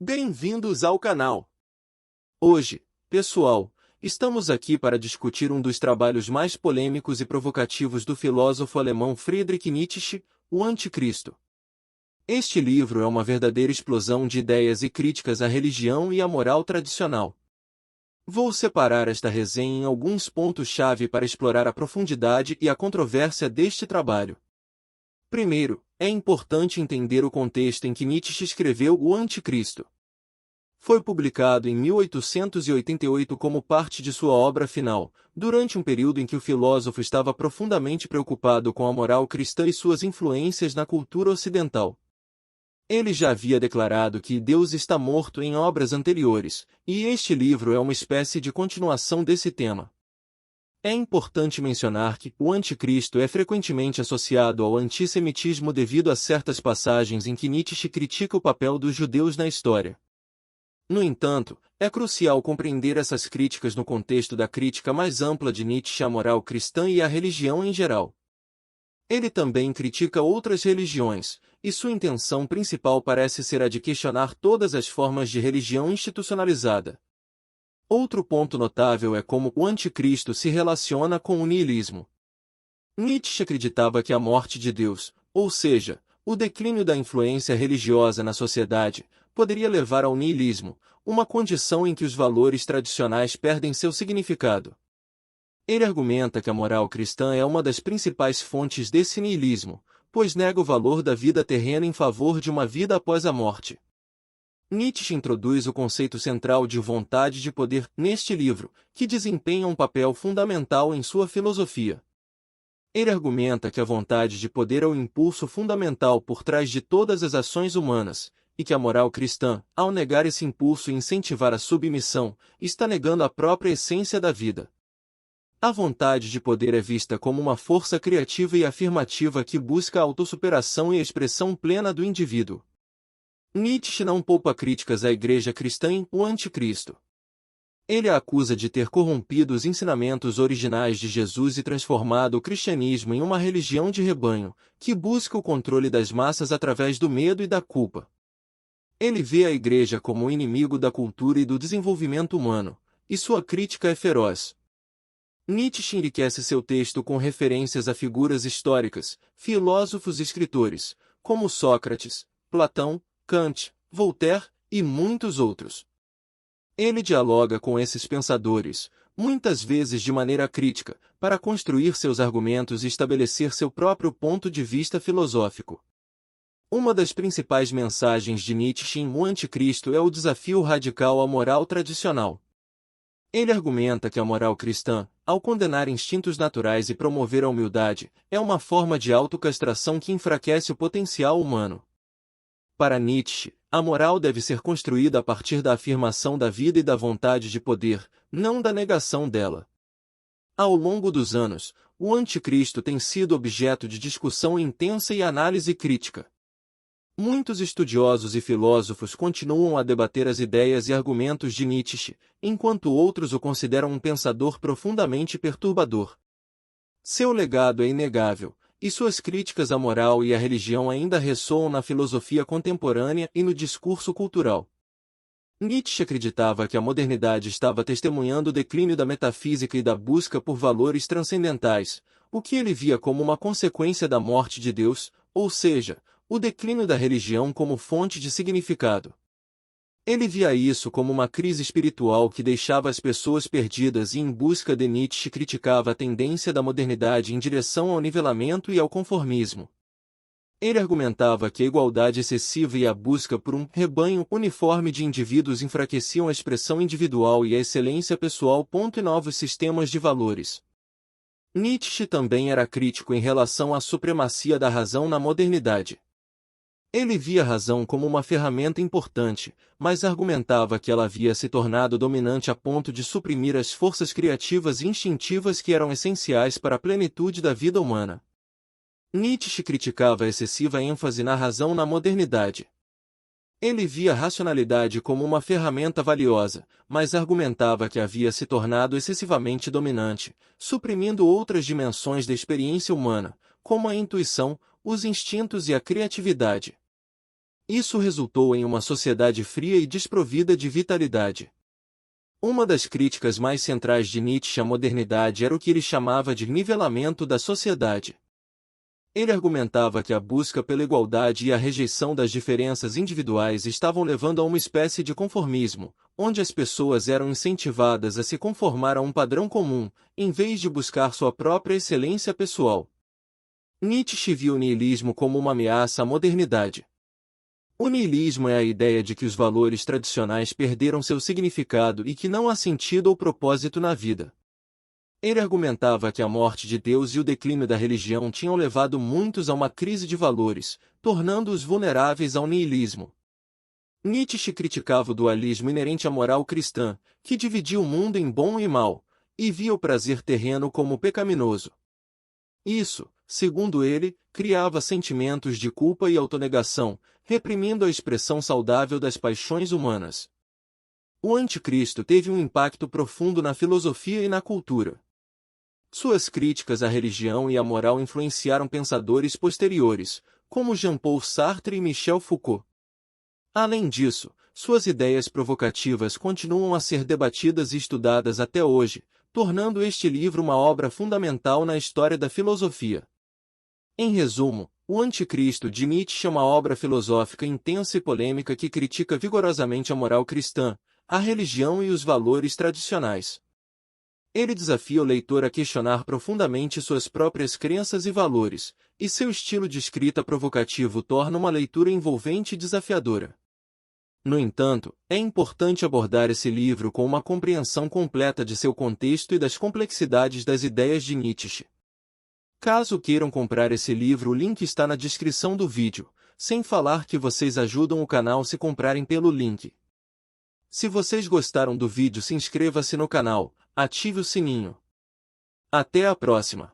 Bem-vindos ao canal. Hoje, pessoal, estamos aqui para discutir um dos trabalhos mais polêmicos e provocativos do filósofo alemão Friedrich Nietzsche, O Anticristo. Este livro é uma verdadeira explosão de ideias e críticas à religião e à moral tradicional. Vou separar esta resenha em alguns pontos-chave para explorar a profundidade e a controvérsia deste trabalho. Primeiro, é importante entender o contexto em que Nietzsche escreveu O Anticristo. Foi publicado em 1888 como parte de sua obra final, durante um período em que o filósofo estava profundamente preocupado com a moral cristã e suas influências na cultura ocidental. Ele já havia declarado que Deus está morto em obras anteriores, e este livro é uma espécie de continuação desse tema. É importante mencionar que o Anticristo é frequentemente associado ao antissemitismo devido a certas passagens em que Nietzsche critica o papel dos judeus na história. No entanto, é crucial compreender essas críticas no contexto da crítica mais ampla de Nietzsche à moral cristã e à religião em geral. Ele também critica outras religiões, e sua intenção principal parece ser a de questionar todas as formas de religião institucionalizada. Outro ponto notável é como o Anticristo se relaciona com o niilismo. Nietzsche acreditava que a morte de Deus, ou seja, o declínio da influência religiosa na sociedade, poderia levar ao niilismo, uma condição em que os valores tradicionais perdem seu significado. Ele argumenta que a moral cristã é uma das principais fontes desse niilismo, pois nega o valor da vida terrena em favor de uma vida após a morte. Nietzsche introduz o conceito central de vontade de poder neste livro, que desempenha um papel fundamental em sua filosofia. Ele argumenta que a vontade de poder é o impulso fundamental por trás de todas as ações humanas, e que a moral cristã, ao negar esse impulso e incentivar a submissão, está negando a própria essência da vida. A vontade de poder é vista como uma força criativa e afirmativa que busca a autossuperação e a expressão plena do indivíduo. Nietzsche não poupa críticas à Igreja cristã em O Anticristo. Ele a acusa de ter corrompido os ensinamentos originais de Jesus e transformado o cristianismo em uma religião de rebanho, que busca o controle das massas através do medo e da culpa. Ele vê a Igreja como o inimigo da cultura e do desenvolvimento humano, e sua crítica é feroz. Nietzsche enriquece seu texto com referências a figuras históricas, filósofos e escritores, como Sócrates, Platão, Kant, Voltaire e muitos outros. Ele dialoga com esses pensadores, muitas vezes de maneira crítica, para construir seus argumentos e estabelecer seu próprio ponto de vista filosófico. Uma das principais mensagens de Nietzsche em O Anticristo é o desafio radical à moral tradicional. Ele argumenta que a moral cristã, ao condenar instintos naturais e promover a humildade, é uma forma de autocastração que enfraquece o potencial humano. Para Nietzsche, a moral deve ser construída a partir da afirmação da vida e da vontade de poder, não da negação dela. Ao longo dos anos, o Anticristo tem sido objeto de discussão intensa e análise crítica. Muitos estudiosos e filósofos continuam a debater as ideias e argumentos de Nietzsche, enquanto outros o consideram um pensador profundamente perturbador. Seu legado é inegável, e suas críticas à moral e à religião ainda ressoam na filosofia contemporânea e no discurso cultural. Nietzsche acreditava que a modernidade estava testemunhando o declínio da metafísica e da busca por valores transcendentais, o que ele via como uma consequência da morte de Deus, ou seja, o declínio da religião como fonte de significado. Ele via isso como uma crise espiritual que deixava as pessoas perdidas e em busca de Nietzsche criticava a tendência da modernidade em direção ao nivelamento e ao conformismo. Ele argumentava que a igualdade excessiva e a busca por um rebanho uniforme de indivíduos enfraqueciam a expressão individual e a excelência pessoal. E novos sistemas de valores. Nietzsche também era crítico em relação à supremacia da razão na modernidade. Ele via a razão como uma ferramenta importante, mas argumentava que ela havia se tornado dominante a ponto de suprimir as forças criativas e instintivas que eram essenciais para a plenitude da vida humana. Nietzsche criticava a excessiva ênfase na razão na modernidade. Ele via a racionalidade como uma ferramenta valiosa, mas argumentava que havia se tornado excessivamente dominante, suprimindo outras dimensões da experiência humana, como a intuição, os instintos e a criatividade. Isso resultou em uma sociedade fria e desprovida de vitalidade. Uma das críticas mais centrais de Nietzsche à modernidade era o que ele chamava de nivelamento da sociedade. Ele argumentava que a busca pela igualdade e a rejeição das diferenças individuais estavam levando a uma espécie de conformismo, onde as pessoas eram incentivadas a se conformar a um padrão comum, em vez de buscar sua própria excelência pessoal. Nietzsche viu o niilismo como uma ameaça à modernidade. O niilismo é a ideia de que os valores tradicionais perderam seu significado e que não há sentido ou propósito na vida. Ele argumentava que a morte de Deus e o declínio da religião tinham levado muitos a uma crise de valores, tornando-os vulneráveis ao niilismo. Nietzsche criticava o dualismo inerente à moral cristã, que dividia o mundo em bom e mal, e via o prazer terreno como pecaminoso. Isso, segundo ele, criava sentimentos de culpa e autonegação, reprimindo a expressão saudável das paixões humanas. O Anticristo teve um impacto profundo na filosofia e na cultura. Suas críticas à religião e à moral influenciaram pensadores posteriores, como Jean-Paul Sartre e Michel Foucault. Além disso, suas ideias provocativas continuam a ser debatidas e estudadas até hoje, tornando este livro uma obra fundamental na história da filosofia. Em resumo, O Anticristo de Nietzsche é uma obra filosófica intensa e polêmica que critica vigorosamente a moral cristã, a religião e os valores tradicionais. Ele desafia o leitor a questionar profundamente suas próprias crenças e valores, e seu estilo de escrita provocativo torna uma leitura envolvente e desafiadora. No entanto, é importante abordar esse livro com uma compreensão completa de seu contexto e das complexidades das ideias de Nietzsche. Caso queiram comprar esse livro, o link está na descrição do vídeo, sem falar que vocês ajudam o canal se comprarem pelo link. Se vocês gostaram do vídeo, se inscreva-se no canal, ative o sininho. Até a próxima!